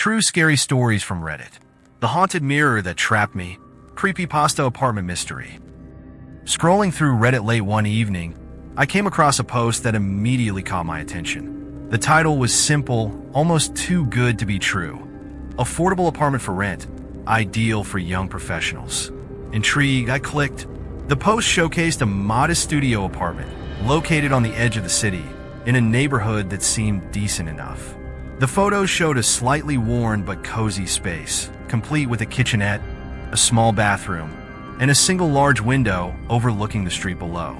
True scary stories from Reddit. The haunted mirror that trapped me. Creepypasta apartment mystery. Scrolling through Reddit late one evening, I came across a post that immediately caught my attention. The title was simple, almost too good to be true. Affordable apartment for rent, ideal for young professionals. Intrigued, I clicked. The post showcased a modest studio apartment located on the edge of the city in a neighborhood that seemed decent enough. The photos showed a slightly worn but cozy space, complete with a kitchenette, a small bathroom, and a single large window overlooking the street below.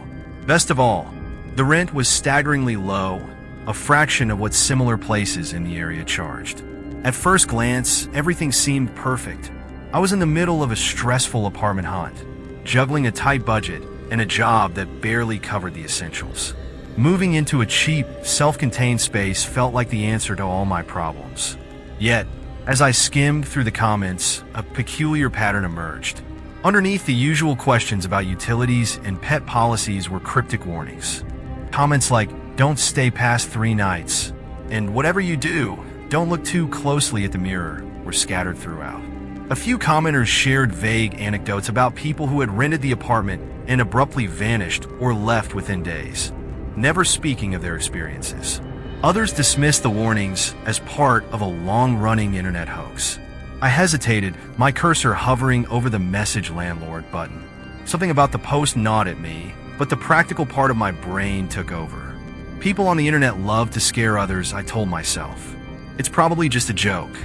Best of all, the rent was staggeringly low, a fraction of what similar places in the area charged. At first glance, everything seemed perfect. I was in the middle of a stressful apartment hunt, juggling a tight budget and a job that barely covered the essentials. Moving into a cheap, self-contained space felt like the answer to all my problems. Yet, as I skimmed through the comments, a peculiar pattern emerged. Underneath the usual questions about utilities and pet policies were cryptic warnings. Comments like, "Don't stay past 3 nights," and "Whatever you do, don't look too closely at the mirror," were scattered throughout. A few commenters shared vague anecdotes about people who had rented the apartment and abruptly vanished or left within days, never speaking of their experiences. Others dismissed the warnings as part of a long-running internet hoax. I hesitated, my cursor hovering over the message landlord button. Something about the post gnawed at me, but the practical part of my brain took over. People on the internet love to scare others, I told myself. It's probably just a joke.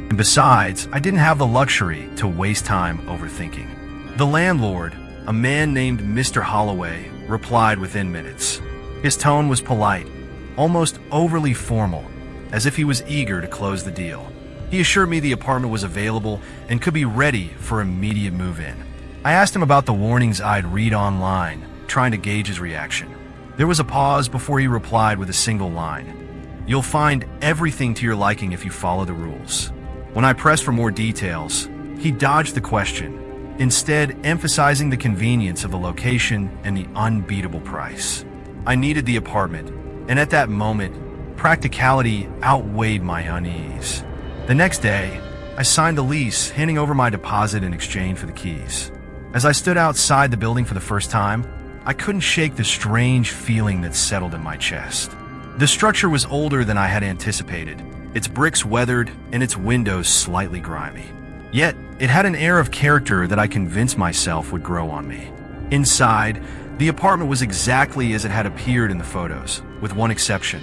And besides, I didn't have the luxury to waste time overthinking. The landlord, a man named Mr. Holloway, replied within minutes. His tone was polite, almost overly formal, as if he was eager to close the deal. He assured me the apartment was available and could be ready for immediate move-in. I asked him about the warnings I'd read online, trying to gauge his reaction. There was a pause before he replied with a single line. "You'll find everything to your liking if you follow the rules." When I pressed for more details, he dodged the question, instead emphasizing the convenience of the location and the unbeatable price. I needed the apartment, and at that moment, practicality outweighed my unease. The next day, I signed the lease, handing over my deposit in exchange for the keys. As I stood outside the building for the first time, I couldn't shake the strange feeling that settled in my chest. The structure was older than I had anticipated, its bricks weathered and its windows slightly grimy. Yet, it had an air of character that I convinced myself would grow on me. Inside, the apartment was exactly as it had appeared in the photos, with one exception: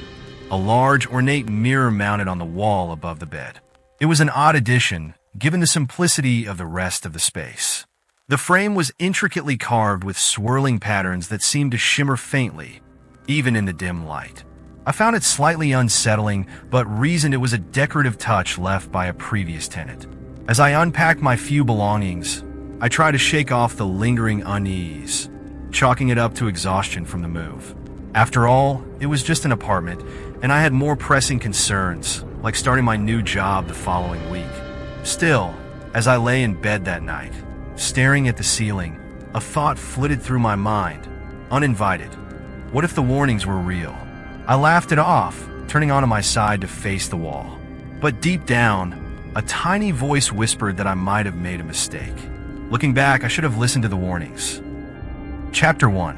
a large, ornate mirror mounted on the wall above the bed. It was an odd addition, given the simplicity of the rest of the space. The frame was intricately carved with swirling patterns that seemed to shimmer faintly, even in the dim light. I found it slightly unsettling, but reasoned it was a decorative touch left by a previous tenant. As I unpacked my few belongings, I tried to shake off the lingering unease, chalking it up to exhaustion from the move. After all, it was just an apartment, and I had more pressing concerns, like starting my new job the following week. Still, as I lay in bed that night, staring at the ceiling, a thought flitted through my mind, uninvited. What if the warnings were real? I laughed it off, turning onto my side to face the wall. But deep down, a tiny voice whispered that I might have made a mistake. Looking back, I should have listened to the warnings. Chapter 1.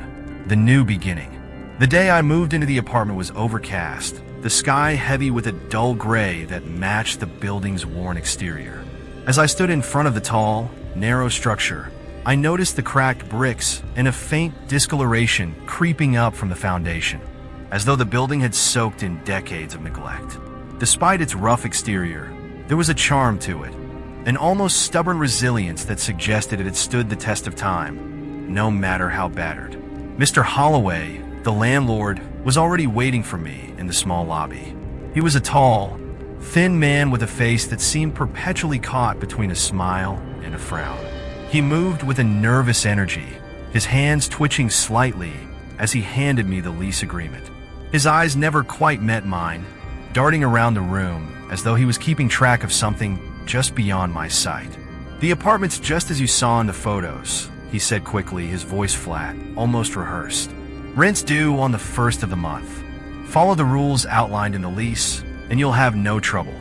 The New Beginning. The day I moved into the apartment was overcast, the sky heavy with a dull gray that matched the building's worn exterior. As I stood in front of the tall, narrow structure, I noticed the cracked bricks and a faint discoloration creeping up from the foundation, as though the building had soaked in decades of neglect. Despite its rough exterior, there was a charm to it, an almost stubborn resilience that suggested it had stood the test of time, no matter how battered. Mr. Holloway, the landlord, was already waiting for me in the small lobby. He was a tall, thin man with a face that seemed perpetually caught between a smile and a frown. He moved with a nervous energy, his hands twitching slightly as he handed me the lease agreement. His eyes never quite met mine, darting around the room as though he was keeping track of something just beyond my sight. "The apartment's just as you saw in the photos," he said quickly, his voice flat, almost rehearsed. "Rent's due on the 1st of the month. Follow the rules outlined in the lease, and you'll have no trouble."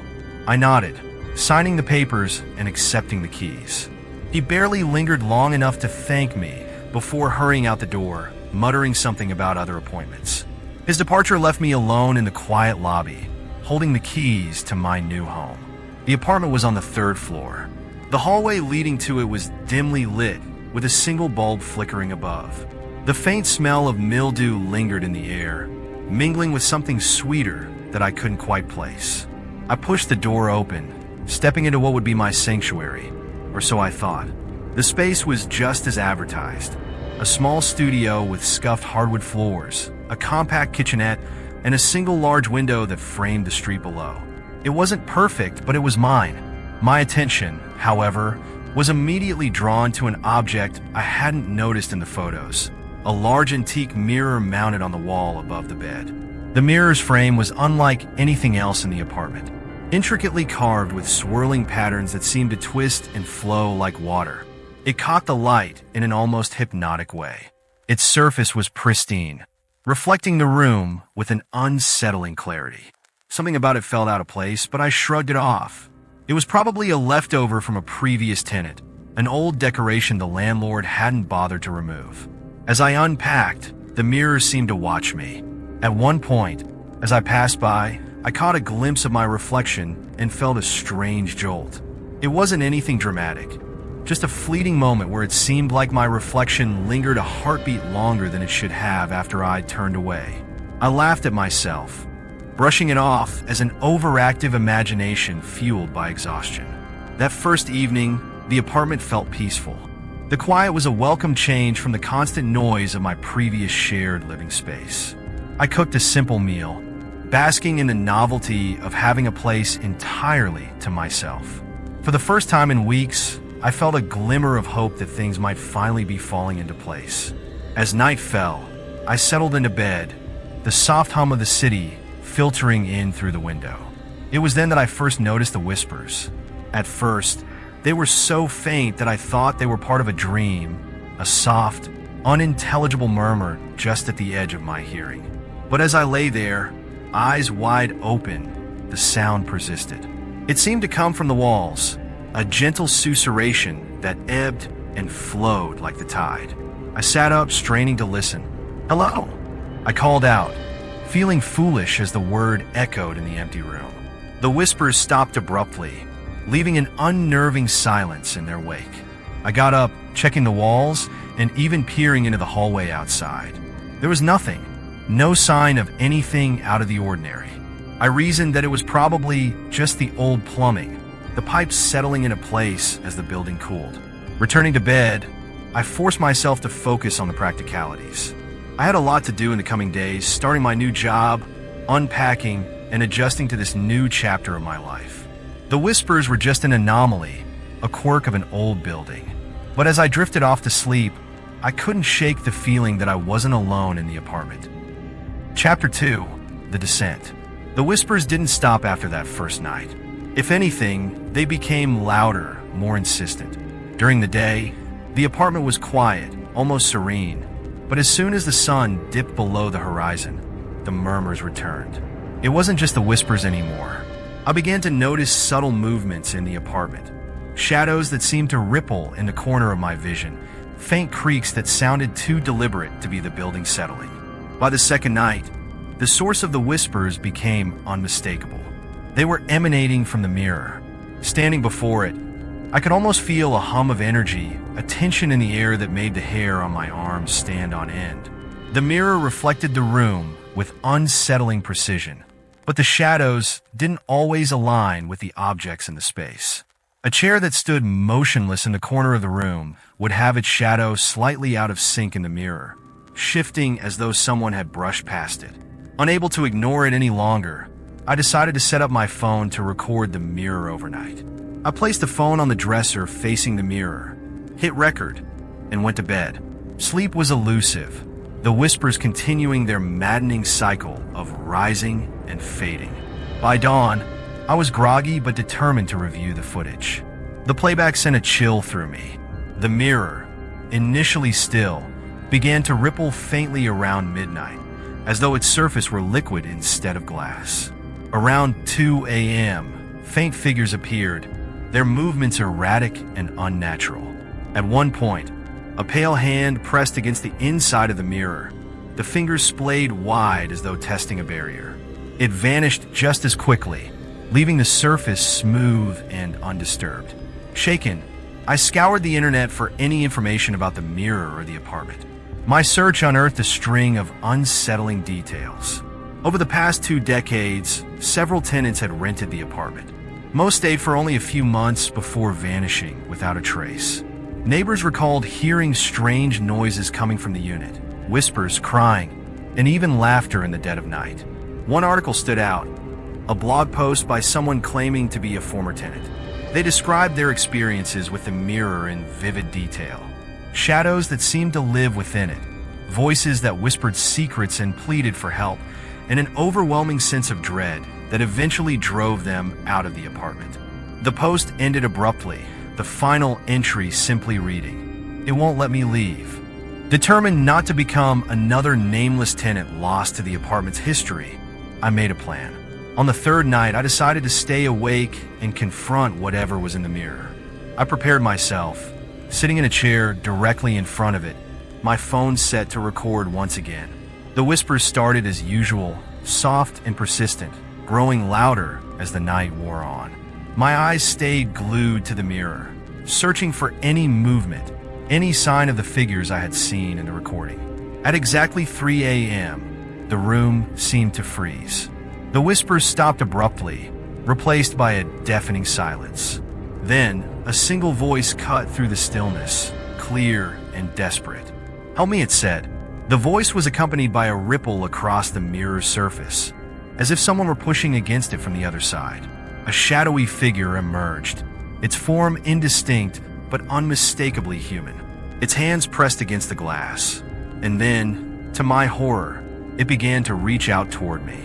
I nodded, signing the papers and accepting the keys. He barely lingered long enough to thank me before hurrying out the door, muttering something about other appointments. His departure left me alone in the quiet lobby, holding the keys to my new home. The apartment was on the 3rd floor. The hallway leading to it was dimly lit, with a single bulb flickering above. The faint smell of mildew lingered in the air, mingling with something sweeter that I couldn't quite place. I pushed the door open, stepping into what would be my sanctuary, or so I thought. The space was just as advertised. A small studio with scuffed hardwood floors, a compact kitchenette, and a single large window that framed the street below. It wasn't perfect, but it was mine. My attention, however, was immediately drawn to an object I hadn't noticed in the photos, a large antique mirror mounted on the wall above the bed. The mirror's frame was unlike anything else in the apartment, intricately carved with swirling patterns that seemed to twist and flow like water. It caught the light in an almost hypnotic way. Its surface was pristine, reflecting the room with an unsettling clarity. Something about it felt out of place, but I shrugged it off. It was probably a leftover from a previous tenant, an old decoration the landlord hadn't bothered to remove. As I unpacked, the mirror seemed to watch me. At one point, as I passed by, I caught a glimpse of my reflection and felt a strange jolt. It wasn't anything dramatic, just a fleeting moment where it seemed like my reflection lingered a heartbeat longer than it should have after I'd turned away. I laughed at myself, brushing it off as an overactive imagination fueled by exhaustion. That first evening, the apartment felt peaceful. The quiet was a welcome change from the constant noise of my previous shared living space. I cooked a simple meal, basking in the novelty of having a place entirely to myself. For the first time in weeks, I felt a glimmer of hope that things might finally be falling into place. As night fell, I settled into bed, the soft hum of the city filtering in through the window. It was then that I first noticed the whispers. At first, they were so faint that I thought they were part of a dream, a soft, unintelligible murmur just at the edge of my hearing. But as I lay there, eyes wide open, the sound persisted. It seemed to come from the walls, a gentle susurration that ebbed and flowed like the tide. I sat up, straining to listen. "Hello," I called out, feeling foolish as the word echoed in the empty room. The whispers stopped abruptly, leaving an unnerving silence in their wake. I got up, checking the walls and even peering into the hallway outside. There was nothing, no sign of anything out of the ordinary. I reasoned that it was probably just the old plumbing, the pipes settling into place as the building cooled. Returning to bed, I forced myself to focus on the practicalities. I had a lot to do in the coming days, starting my new job, unpacking, and adjusting to this new chapter of my life. The whispers were just an anomaly, a quirk of an old building. But as I drifted off to sleep, I couldn't shake the feeling that I wasn't alone in the apartment. Chapter 2, The Descent. The whispers didn't stop after that first night. If anything, they became louder, more insistent. During the day, the apartment was quiet, almost serene. But as soon as the sun dipped below the horizon, the murmurs returned. It wasn't just the whispers anymore. I began to notice subtle movements in the apartment. Shadows that seemed to ripple in the corner of my vision, faint creaks that sounded too deliberate to be the building settling. By the second night, the source of the whispers became unmistakable. They were emanating from the mirror. Standing before it, I could almost feel a hum of energy, a tension in the air that made the hair on my arms stand on end. The mirror reflected the room with unsettling precision, but the shadows didn't always align with the objects in the space. A chair that stood motionless in the corner of the room would have its shadow slightly out of sync in the mirror, shifting as though someone had brushed past it. Unable to ignore it any longer, I decided to set up my phone to record the mirror overnight. I placed the phone on the dresser facing the mirror, hit record, and went to bed. Sleep was elusive, the whispers continuing their maddening cycle of rising and fading. By dawn, I was groggy but determined to review the footage. The playback sent a chill through me. The mirror, initially still, began to ripple faintly around midnight, as though its surface were liquid instead of glass. Around 2 a.m., faint figures appeared, their movements erratic and unnatural. At one point, a pale hand pressed against the inside of the mirror, the fingers splayed wide as though testing a barrier. It vanished just as quickly, leaving the surface smooth and undisturbed. Shaken, I scoured the internet for any information about the mirror or the apartment. My search unearthed a string of unsettling details. Over the past 2 decades, several tenants had rented the apartment. Most stayed for only a few months before vanishing without a trace. Neighbors recalled hearing strange noises coming from the unit, whispers, crying, and even laughter in the dead of night. One article stood out, a blog post by someone claiming to be a former tenant. They described their experiences with the mirror in vivid detail. Shadows that seemed to live within it, voices that whispered secrets and pleaded for help, and an overwhelming sense of dread that eventually drove them out of the apartment. The post ended abruptly, the final entry simply reading, "It won't let me leave." Determined not to become another nameless tenant lost to the apartment's history, I made a plan. On the 3rd night, I decided to stay awake and confront whatever was in the mirror. I prepared myself, sitting in a chair directly in front of it, my phone set to record once again. The whispers started as usual, soft and persistent, growing louder as the night wore on. My eyes stayed glued to the mirror, searching for any movement, any sign of the figures I had seen in the recording. At exactly 3 a.m., the room seemed to freeze. The whispers stopped abruptly, replaced by a deafening silence. Then, a single voice cut through the stillness, clear and desperate. "Help me," it said. The voice was accompanied by a ripple across the mirror's surface, as if someone were pushing against it from the other side. A shadowy figure emerged, its form indistinct but unmistakably human. Its hands pressed against the glass. And then, to my horror, it began to reach out toward me.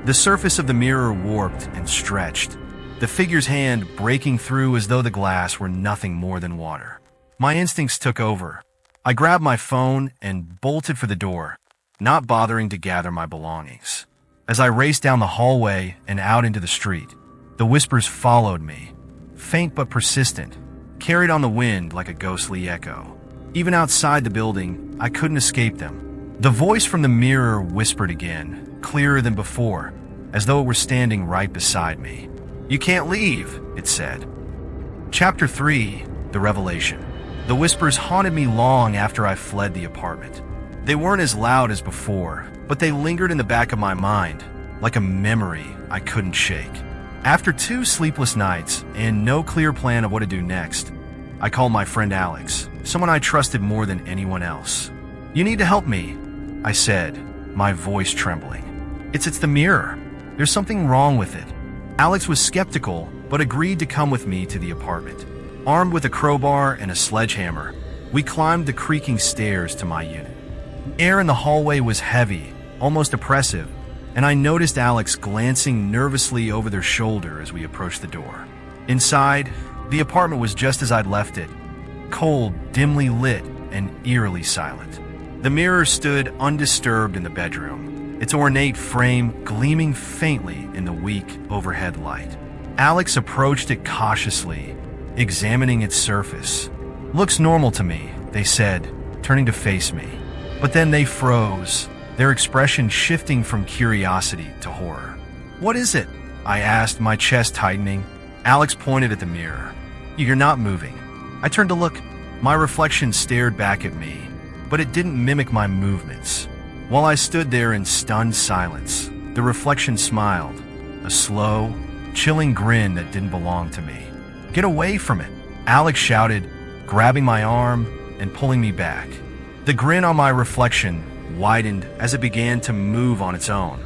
The surface of the mirror warped and stretched, the figure's hand breaking through as though the glass were nothing more than water. My instincts took over. I grabbed my phone and bolted for the door, not bothering to gather my belongings. As I raced down the hallway and out into the street, the whispers followed me, faint but persistent, carried on the wind like a ghostly echo. Even outside the building, I couldn't escape them. The voice from the mirror whispered again, clearer than before, as though it were standing right beside me. "You can't leave," it said. Chapter 3, The Revelation. The whispers haunted me long after I fled the apartment. They weren't as loud as before, but they lingered in the back of my mind, like a memory I couldn't shake. After 2 sleepless nights and no clear plan of what to do next, I called my friend Alex, someone I trusted more than anyone else. "You need to help me," I said, my voice trembling. It's the mirror. There's something wrong with it." Alex was skeptical, but agreed to come with me to the apartment. Armed with a crowbar and a sledgehammer, we climbed the creaking stairs to my unit. Air in the hallway was heavy, almost oppressive, and I noticed Alex glancing nervously over their shoulder as we approached the door. Inside, the apartment was just as I'd left it, cold, dimly lit, and eerily silent. The mirror stood undisturbed in the bedroom, its ornate frame gleaming faintly in the weak overhead light. Alex approached it cautiously, examining its surface. "Looks normal to me," they said, turning to face me. But then they froze, their expression shifting from curiosity to horror. "What is it?" I asked, my chest tightening. Alex pointed at the mirror. "You're not moving." I turned to look. My reflection stared back at me, but it didn't mimic my movements. While I stood there in stunned silence, the reflection smiled, a slow, chilling grin that didn't belong to me. "Get away from it," Alex shouted, grabbing my arm and pulling me back. The grin on my reflection widened as it began to move on its own,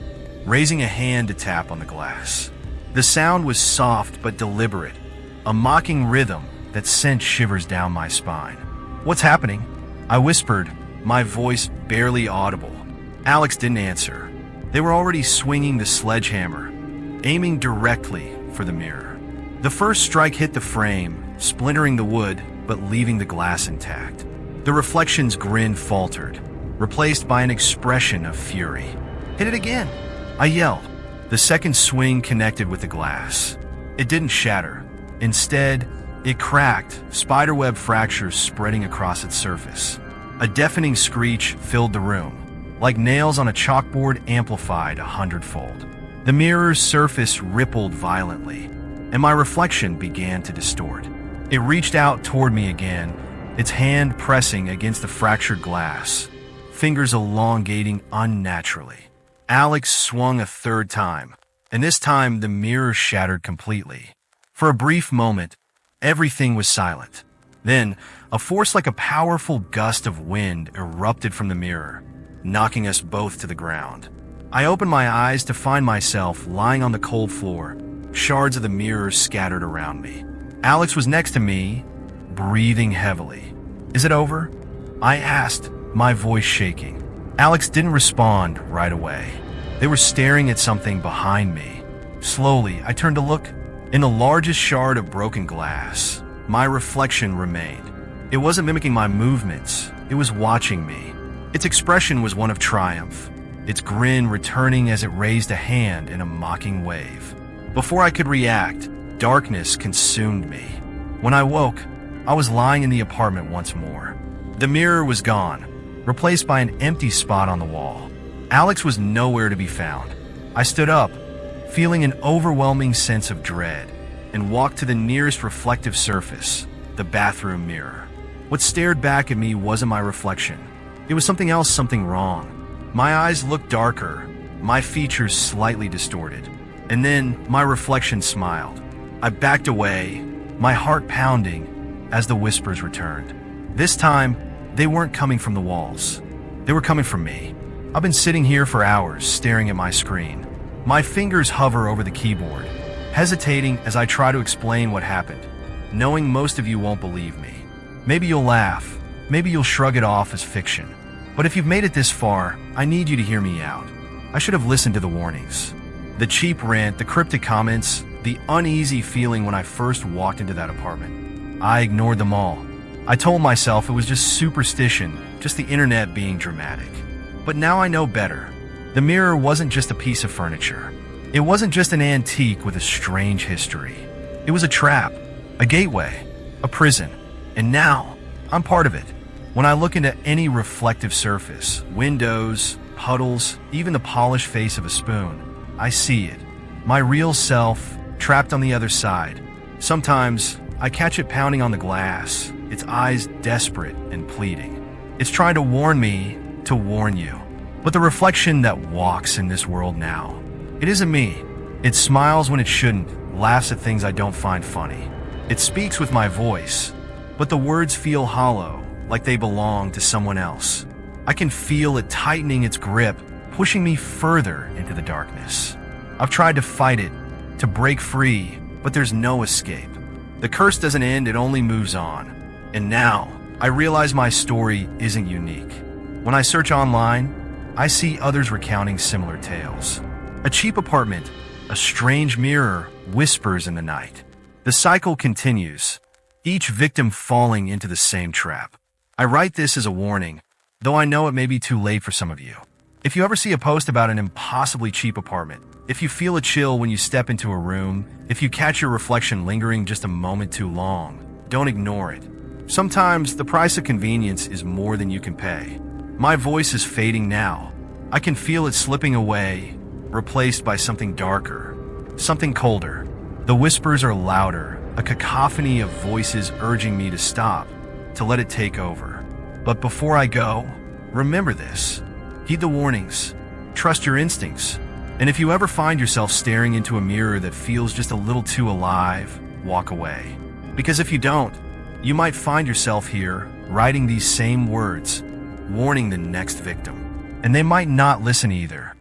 raising a hand to tap on the glass. The sound was soft but deliberate, a mocking rhythm that sent shivers down my spine. "What's happening?" I whispered, my voice barely audible. Alex didn't answer. They were already swinging the sledgehammer, aiming directly for the mirror. The first strike hit the frame, splintering the wood but leaving the glass intact. The reflection's grin faltered, replaced by an expression of fury. "Hit it again!" I yelled. The second swing connected with the glass. It didn't shatter. Instead, it cracked, spiderweb fractures spreading across its surface. A deafening screech filled the room, like nails on a chalkboard amplified 100-fold. The mirror's surface rippled violently, and my reflection began to distort. It reached out toward me again, its hand pressing against the fractured glass, fingers elongating unnaturally. Alex swung a third time, and this time the mirror shattered completely. For a brief moment, everything was silent. Then, a force like a powerful gust of wind erupted from the mirror, knocking us both to the ground. I opened my eyes to find myself lying on the cold floor, shards of the mirror scattered around me. Alex was next to me, breathing heavily. "Is it over?" I asked, my voice shaking. Alex didn't respond right away. They were staring at something behind me. Slowly, I turned to look. In the largest shard of broken glass, my reflection remained. It wasn't mimicking my movements, it was watching me. Its expression was one of triumph, its grin returning as it raised a hand in a mocking wave. Before I could react, darkness consumed me. When I woke, I was lying in the apartment once more. The mirror was gone, replaced by an empty spot on the wall. Alex was nowhere to be found. I stood up, feeling an overwhelming sense of dread, and walked to the nearest reflective surface, the bathroom mirror. What stared back at me wasn't my reflection. It was something else, something wrong. My eyes looked darker, my features slightly distorted. And then my reflection smiled. I backed away, my heart pounding, as the whispers returned. This time, they weren't coming from the walls. They were coming from me. I've been sitting here for hours, staring at my screen. My fingers hover over the keyboard, hesitating as I try to explain what happened, knowing most of you won't believe me. Maybe you'll laugh, maybe you'll shrug it off as fiction. But if you've made it this far, I need you to hear me out. I should have listened to the warnings. The cheap rant, the cryptic comments, the uneasy feeling when I first walked into that apartment. I ignored them all. I told myself it was just superstition, just the internet being dramatic. But now I know better. The mirror wasn't just a piece of furniture. It wasn't just an antique with a strange history. It was a trap, a gateway, a prison. And now, I'm part of it. When I look into any reflective surface, windows, puddles, even the polished face of a spoon, I see it. My real self, trapped on the other side. Sometimes, I catch it pounding on the glass, its eyes desperate and pleading. It's trying to warn me to warn you. But the reflection that walks in this world now, it isn't me. It smiles when it shouldn't, laughs at things I don't find funny. It speaks with my voice, but the words feel hollow, like they belong to someone else. I can feel it tightening its grip, pushing me further into the darkness. I've tried to fight it, to break free, but there's no escape. The curse doesn't end, it only moves on. And now, I realize my story isn't unique. When I search online, I see others recounting similar tales. A cheap apartment, a strange mirror whispers in the night. The cycle continues, each victim falling into the same trap. I write this as a warning, though I know it may be too late for some of you. If you ever see a post about an impossibly cheap apartment, if you feel a chill when you step into a room, if you catch your reflection lingering just a moment too long, don't ignore it. Sometimes the price of convenience is more than you can pay. My voice is fading now. I can feel it slipping away, replaced by something darker, something colder. The whispers are louder, a cacophony of voices urging me to stop, to let it take over. But before I go, remember this. Heed the warnings. Trust your instincts. And if you ever find yourself staring into a mirror that feels just a little too alive, walk away. Because if you don't, you might find yourself here, writing these same words, warning the next victim. And they might not listen either.